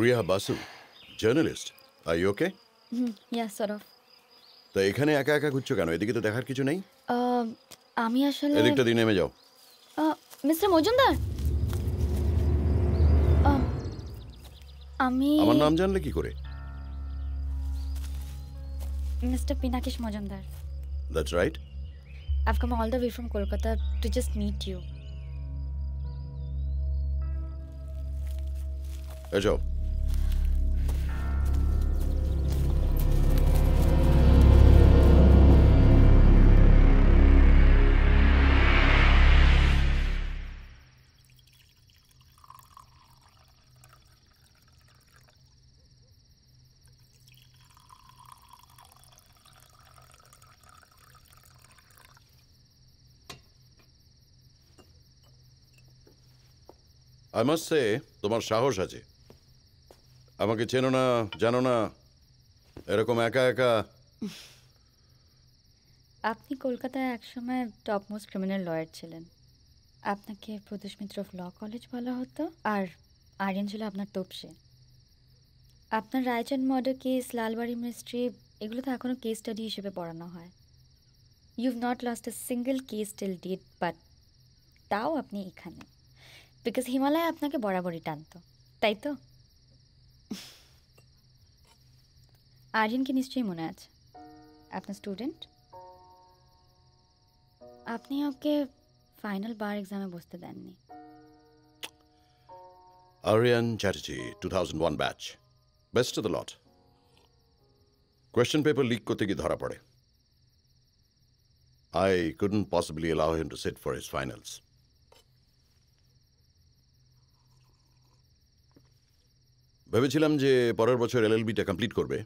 Riya Basu, journalist. Are you okay? Yeah sort of. তো এখানে একা একা ঘুরছো কেন? এদিকে তো দেখার কিছু নেই। আমি আসলে এদিকটা দিয়ে নেমে যাও। মিস্টার মজুমদার, আমি আমার নাম জানলে কি করে? Mister Pinakesh Majumdar. That's right. I've come all the way from Kolkata to just meet you. এসো। আই মাস্ট সে, তোমার সাহস আছে। আমাকে চেনো না, জানো না, এরকম একা একা। আপনি কলকাতায় একসময় টপ মোস্ট ক্রিমিনাল লয়ার ছিলেন। আপনাকে প্রদেশ মিত্র অফ ল কলেজ বলা হতো, আর আরিয়ান ছিল আপনার তোপসে। আপনার Raichand murder case, Lalbari mystery, এগুলো তো এখনও কেস স্টাডি হিসেবে পড়ানো হয়। You've not lost a single case till date, but তাও আপনি এখানে বিকজ হিমালয় আপনাকে বরাবরই টানত, তাই তো? আরিয়ানকে নিশ্চয়ই মনে আছে, আপনার স্টুডেন্ট। আপনি ওকে ফাইনাল বার এক্সামে বসতে দেননি। Aryan Chatterjee, 2001 batch, best of the lot. Question paper leak করতে গিয়ে ধরা পড়ে। I couldn't possibly allow him to sit for his finals. ভেবেছিলাম যে পরের বছর LLB-টা কমপ্লিট করবে,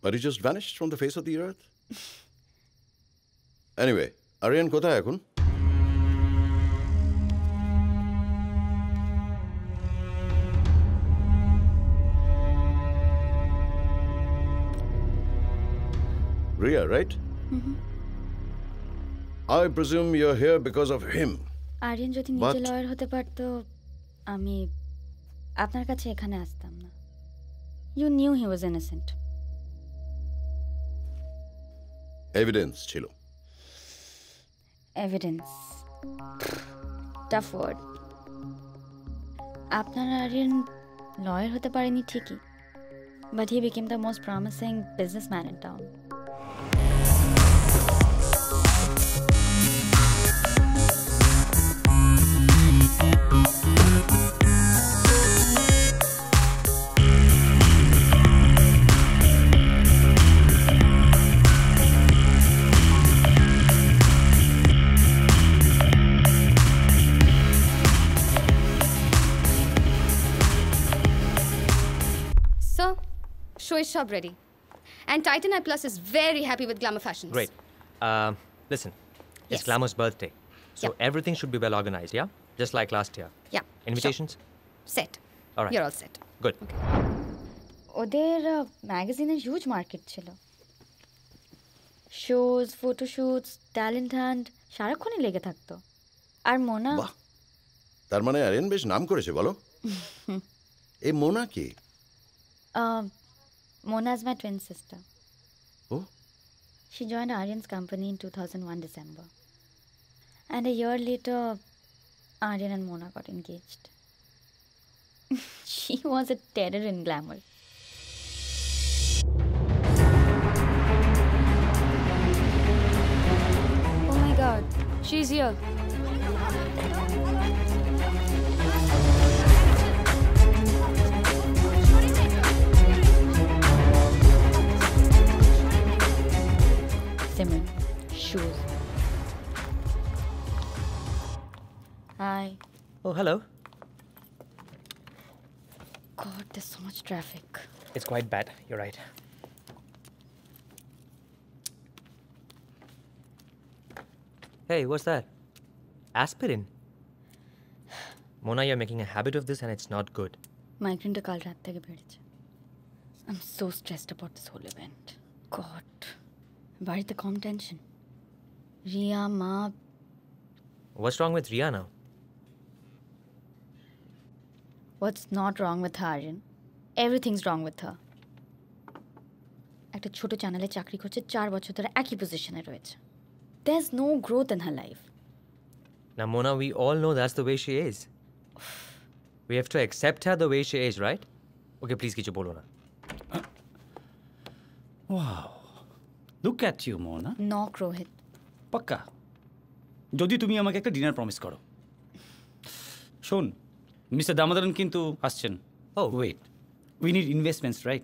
but he just vanished from the face of the earth. Anyway, Aryan কোথায় এখন? Ria, right? I presume you're here because of him. Aryan যদি নিজে lawyer হতে পারতো, আমি আপনার কাছে এখানে আসতাম না। You knew he was innocent. Evidence ছিল। Evidence, tough word. আপনার আরিয়ান লয়ার হতে পারেনি ঠিকই, but he became the most promising businessman in town. Show is shop ready. And Titan Eye Plus is very happy with Glamour Fashions. Great. Listen, it's Yes. Glamour's birthday. So Yeah. everything should be well organized, yeah? Just like last year. Yeah. Invitations? Sure. Set. All right. You're all set. Good. ওদের ম্যাগাজিনের huge market ছিল। Shows, ফটোশুটস, talent hunt সারাক্ষণই লেগে থাকতো। আর মোনা, বাহ, তার মানে আরিয়ান বেশ নাম করেছে বলো। এই মোনা কি? Mona is my twin sister. Oh? She joined Aryan's company in 2001 December. And a year later, Aryan and Mona got engaged. She was a terror in glamour. Oh my god. She's here. Simran, shoes. Hi. Oh, hello. God, there's so much traffic. It's quite bad. You're right. Hey, what's that? Aspirin? Mona, you're making a habit of this and it's not good. Migraine to কাল রাত থেকে বেড়েছে. I'm so stressed about this whole event. God. বাড়িতে কম tension. Riya, মা। What's wrong with Ria now? What's not wrong with her, Aryan? Everything's wrong with her. একটা ছোট চ্যানেলে চাকরি করছে 4 বছর ধরে একই পজিশনে রয়েছে। There's no growth in her life. Now, Mona, we all know that's the way she is. We have to accept her the way she is, right? Okay, please, kichu bolo na. Wow. Look at you, Mona. Knock, Rohit. পাক্কা যদি তুমি আমাকে একটা dinner promise করো। শোন, mister দামোদরন কিন্তু আসছেন। Oh. Wait, we need investments, right?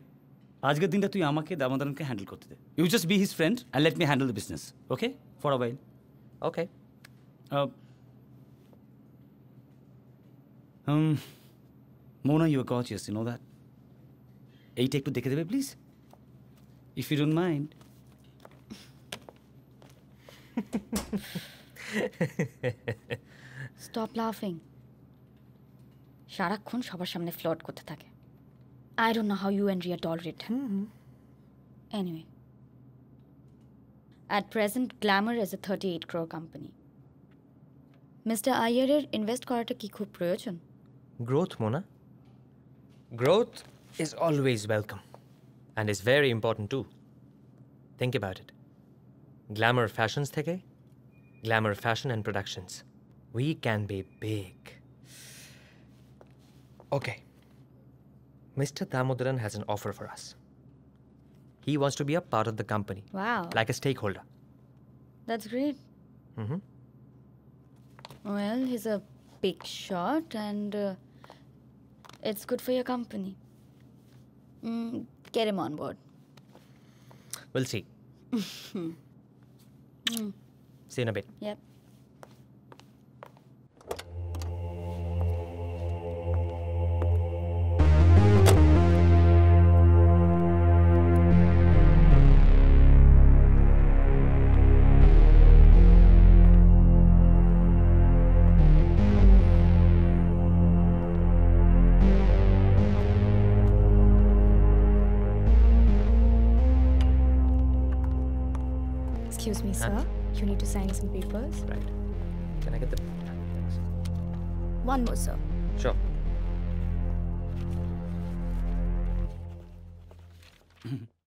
আজকের দিনটা তুই আমাকে দামোদরনকে হ্যান্ডেল করতে দে। You just be his friend and let me handle the business, okay, for a while. Okay. Mona, you are gorgeous, you know that? এইটা একটু দেখে দেবে please, if you don't mind. Stop laughing. সারাক্ষণ সবার সামনে ফ্লর্ট করতে থাকে। I don't know how you and Ria tolerate him. Anyway. At present, Glamour is a 38 crore company. Mr. Iyer invest করাটা কি খুব প্রয়োজন? Growth, Mona. Growth is always welcome and is very important too. Think about it. Glamour Fashions theke, Glamour Fashion and Productions. We can be big. Okay. Mr. Damodaran has an offer for us. He wants to be a part of the company, Wow. like a stakeholder. That's great. Mhm. Well, he's a big shot and it's good for your company. Get him on board. We'll see. See you in a bit. Yep. Excuse me, sir. You need to sign some papers. Right. Can I get the... One more, sir. Sure.